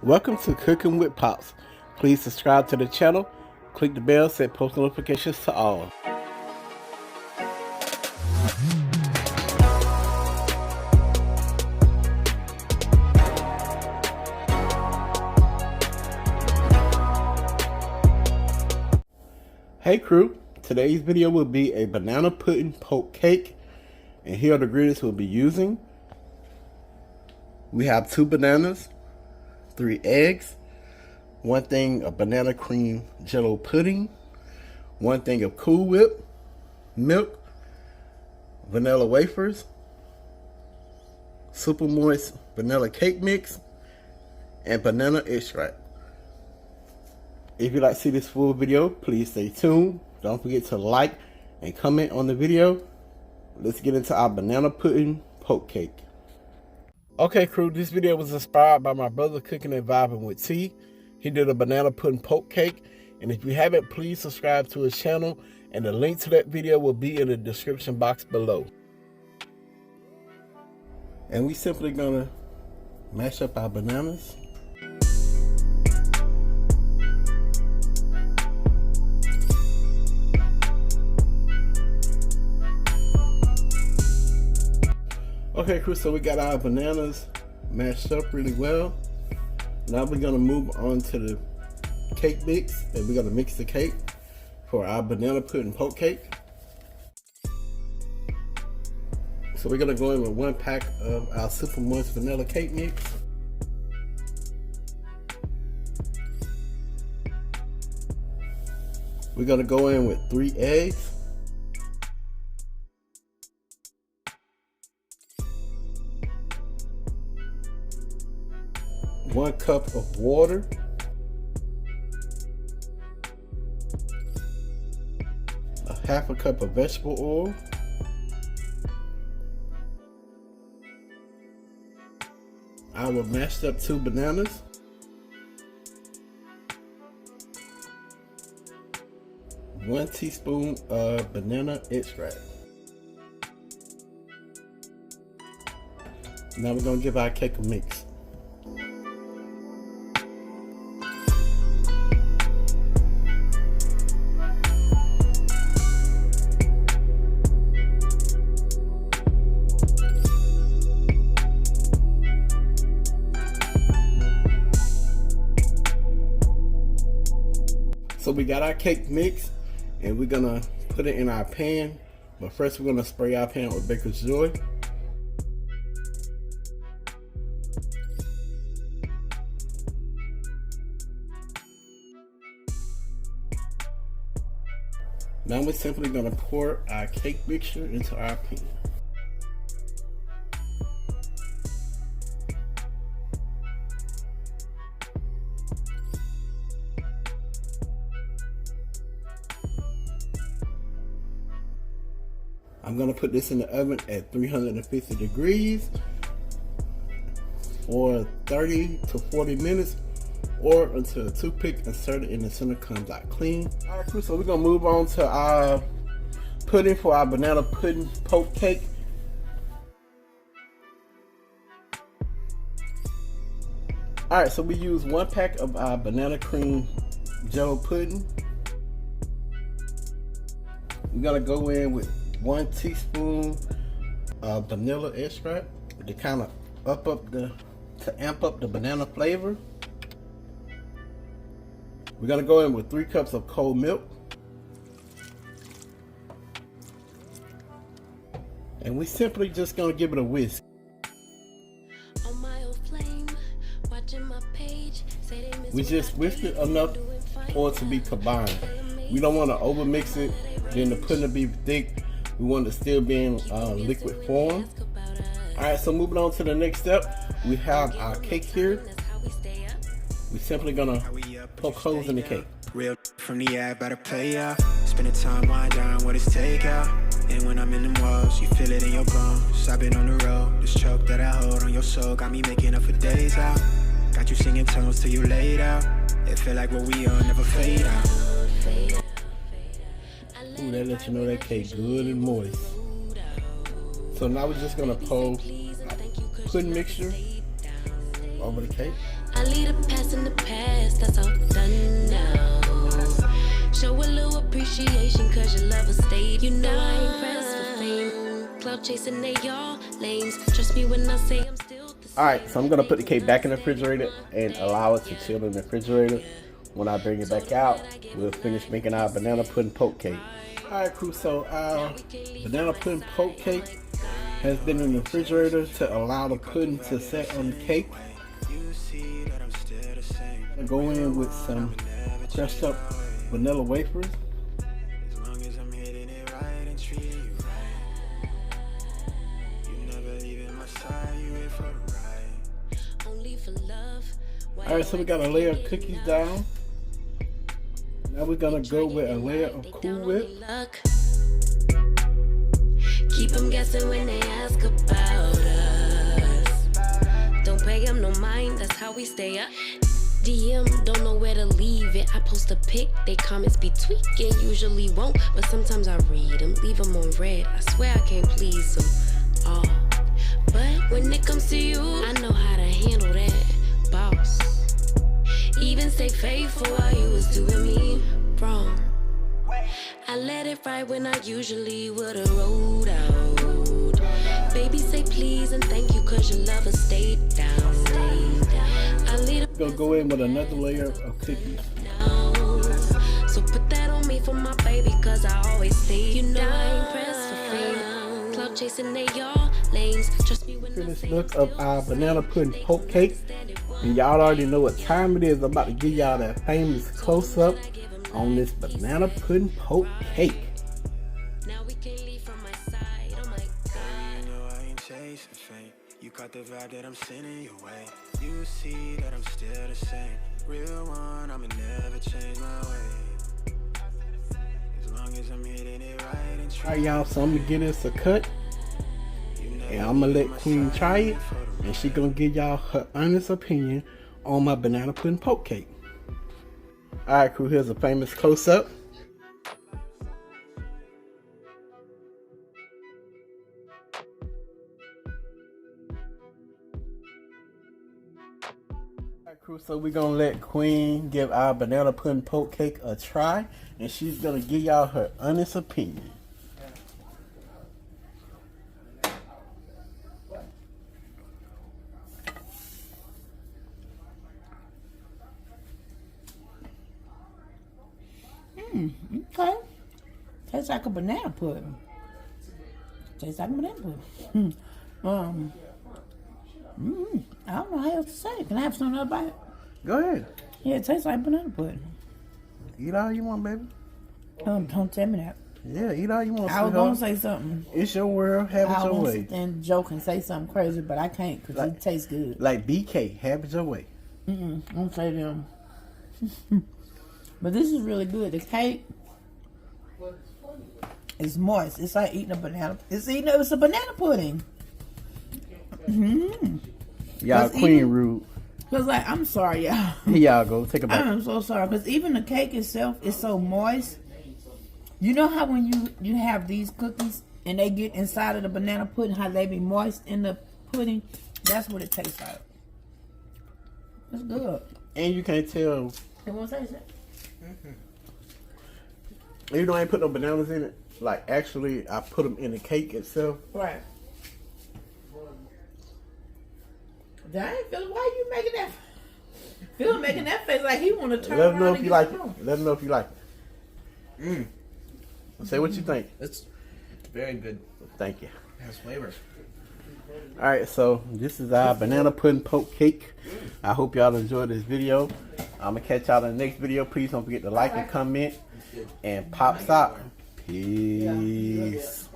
Welcome to Cooking with Pops. Please subscribe to the channel, click the bell, set post notifications to all. Hey crew, today's video will be a banana pudding poke cake, and here are the ingredients we'll be using. We have 2 bananas, 3 eggs, 1 thing of banana cream jello pudding, 1 thing of Cool Whip, milk, vanilla wafers, super moist vanilla cake mix, and banana extract. If you'd like to see this full video, please stay tuned. Don't forget to like and comment on the video. Let's get into our banana pudding poke cake. Okay crew, this video was inspired by my brother Cookin Vib'n With T. He did a banana pudding poke cake, and if you haven't, please subscribe to his channel, and the link to that video will be in the description box below. And we simply gonna mash up our bananas. Okay crew, so we got our bananas mashed up really well. Now we're gonna move on to the cake mix, and we're gonna mix the cake for our banana pudding poke cake. So we're gonna go in with 1 pack of our super moist vanilla cake mix. We're gonna go in with 3 eggs. 1 cup of water, a 1/2 cup of vegetable oil, our mashed up 2 bananas, one teaspoon of banana extract. Now we're gonna give our cake a mix. So we got our cake mix, and we're gonna put it in our pan, but first we're gonna spray our pan with Baker's Joy. Now we're simply gonna pour our cake mixture into our pan. I'm gonna put this in the oven at 350 degrees for 30 to 40 minutes, or until a toothpick inserted in the center comes out clean. All right, so we're gonna move on to our pudding for our banana pudding poke cake. All right, so we use 1 pack of our banana cream jello pudding. We're gonna go in with 1 teaspoon of vanilla extract to kind of amp up the banana flavor. We're gonna go in with 3 cups of cold milk, and we simply just gonna give it a whisk. We just whisk it enough for it to be combined. We don't want to over mix it, then the pudding to be thick. We want it to still be in liquid form. Alright, so moving on to the next step, we have our cake here. We're simply gonna poke holes in the cake. Real from the app, better play out. Spend the time wind down, what is take out. And when I'm in them walls, you feel it in your bones. I've been on the road, this choke that I hold on your soul got me making up for days out. Got you singing tones till you laid out. It feel like what we are never fade out. Ooh, that lets you know that cake good and moist. So now we're just gonna pour pudding mixture over the cake. that's in the past, that's all done now. Show a little appreciation cause your lover stayed. You know I ain't pressed for fame. Cloud chasing, they all lames. Trust me when I say I'm still the same. Alright, so I'm going to put the cake back in the refrigerator and allow it to chill in the refrigerator. When I bring it back out, we'll finish making our banana pudding poke cake. Alright crew, so our banana pudding poke cake has been in the refrigerator to allow the pudding to set on the cake. I go in with some crushed up vanilla wafers. Alright, so we got a layer of cookies down. Now we're gonna go with a layer of Cool Whip. Keep them guessing when they ask about us. Don't pay them no mind, that's how we stay up. DM, don't know where to leave it. I post a pic, they comments be tweaking. Usually won't, but sometimes I read them. Leave them on red, I swear I can't please them all. But when it comes to you, I know how to handle that, boss. Even stay faithful while you was doing me wrong. I let it ride when I usually would've rolled out. Baby, say please and thank you cause your lover stayed down. Gonna go in with another layer of cookies. So put that on me for my baby cause I always stay. You know I ain't pressed for fame. Cloud chasing, they all lanes. Trust me when Finish look of our banana pudding poke cake. And y'all already know what time it is. I'm about to give y'all that famous close-up on this banana pudding poke cake. Now we can leave from my side. Oh my God. You know I ain't chasing fame. You caught the vibe that I'm sending your way. You see that I'm still the same. Real one, I'ma never change my way. As long as I'm hitting it right and true. Alright y'all, so I'm gonna give this a cut. And I'm gonna let Queen try it. And she gonna give y'all her honest opinion on my banana pudding poke cake. Alright crew, here's a famous close-up. Alright crew, so we're gonna let Queen give our banana pudding poke cake a try. And she's gonna give y'all her honest opinion. Okay. Tastes like a banana pudding. Tastes like a banana pudding. I don't know how else to say it. Can I have something else about it? Go ahead. Yeah, it tastes like banana pudding. Eat all you want, baby. Don't tell me that. Yeah, eat all you want. I was gonna say something. It's your world, have it I your was way. and joke and say something crazy, but I can't because it tastes good. Like BK, have it your way. Don't say them. But this is really good. The cake is moist. It's like eating a banana. It's a banana pudding. Y'all Queen rude. Cause like I'm sorry, y'all. Here y'all go. Take a bite. I'm so sorry. Cause even the cake itself is so moist. You know how when you have these cookies and they get inside of the banana pudding, how they be moist in the pudding? That's what it tastes like. It's good. And you can't tell. It won't taste it. You know I ain't put no bananas in it. Like actually, I put them in the cake itself. Right. Dang, Phil, why you making that? Phil making that face like he want to turn Let around them know and if you get like some it. more. Let them know if you like it. Say what you think. It's very good. Thank you. It has flavor. All right, so this is our banana pudding poke cake. I hope y'all enjoyed this video. I'm gonna catch y'all in the next video. Please don't forget to like and comment and pops out. Peace.